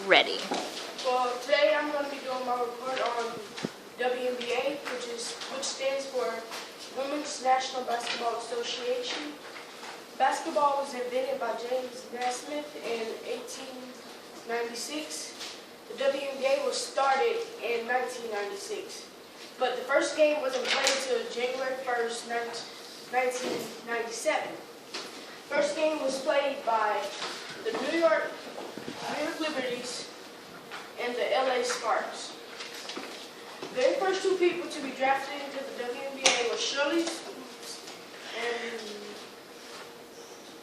ready. Well, today I'm going to be doing my report on WNBA, which stands for Women's National Basketball Association. Basketball was invented by James Naismith in 1896. The WNBA was started in 1996, but the first game wasn't played until January 1st, 1997. First game was played by the New York Liberties and the LA Sparks. The very first two people to be drafted into the WNBA were Shirley and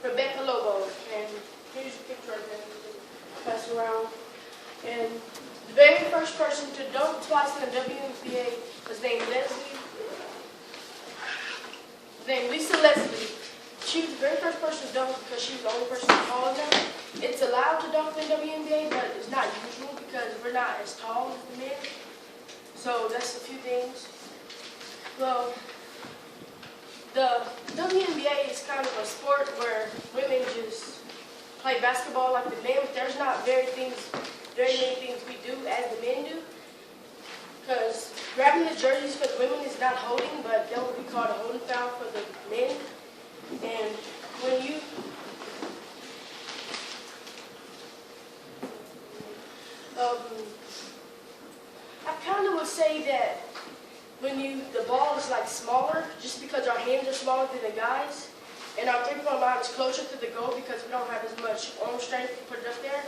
Rebecca Lobo. And here's a picture right there. Pass around. And the very first person to dunk twice in the WNBA was named Lisa Leslie. She was the very first person to dunk because she was the only person tall enough. It's allowed to dunk in the WNBA, but it's not usual because we're not as tall as the men. So that's a few things. Well, the WNBA is kind of a sport where women just play basketball like the men. There's not very many things we do as the men do. Because grabbing the jerseys for the women is not holding, but that would be called a holding foul for the men. And when you I kind of would say that when the ball is like smaller, just because our hands are smaller than the guys, and our three-point line is closer to the goal because we don't have as much arm strength to put it up there.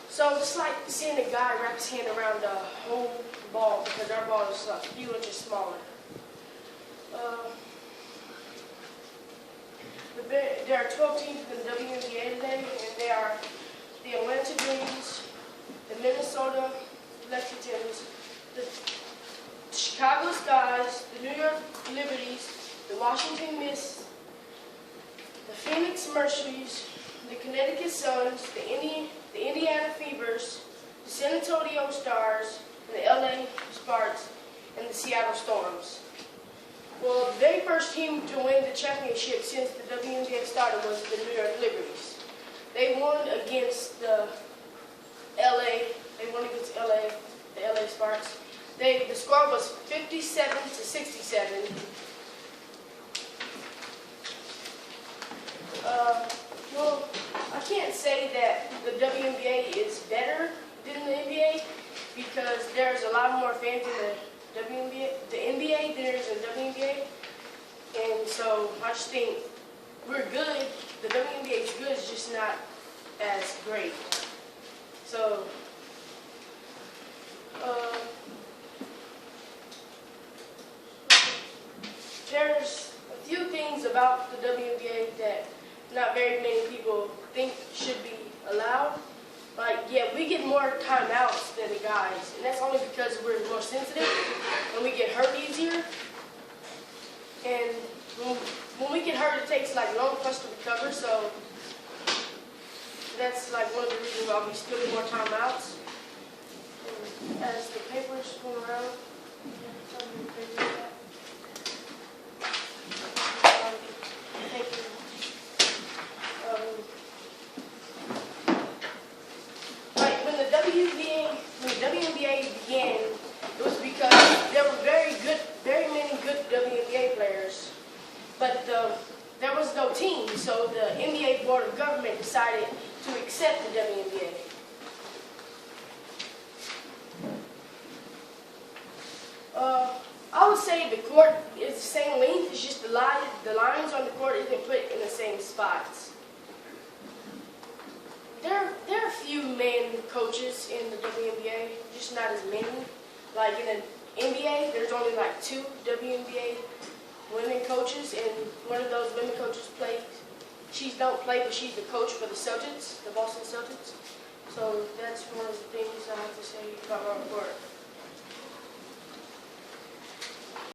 So it's like seeing a guy wrap his hand around the whole ball because our ball is a few inches smaller. There are 12 teams in the WNBA today, and they are the Atlanta Dreams, the Minnesota Lexingtons, the Chicago Skies, the New York Liberties, the Washington Mists, the Phoenix Mercuries, the Connecticut Suns, the Indiana Fevers, the San Antonio Stars, and the LA Sparks, and the Seattle Storms. Well, the very first team to win the championship since the WNBA started was the New York Liberties. They won against the LA Sparks. The score was 57-67. Well, I can't say that the WNBA is better than the NBA because there's a lot more fans in the NBA than there is in the WNBA. And so I just think we're good. The WNBA is good, it's just not as great. So, there's a few things about the WNBA that not very many people think should be allowed. Like, yeah, we get more timeouts than the guys, and that's only because we're more sensitive and we get hurt easier. And when we get hurt, it takes like long for us to recover, so that's like one of the reasons why we still get more timeouts. And as the papers go around, thank you. When the WNBA began, it was because there were very many good WNBA players, but there was no team, so the NBA Board of Government decided to accept the WNBA. I would say the court is the same length, it's just the lines on the court isn't put in the same spots. There are a few men coaches in the WNBA, just not as many. Like in the NBA, there's only like 2 WNBA women coaches, and one of those women coaches she don't play, but she's the coach for the Celtics, the Boston Celtics. So that's one of the things I have to say about my report.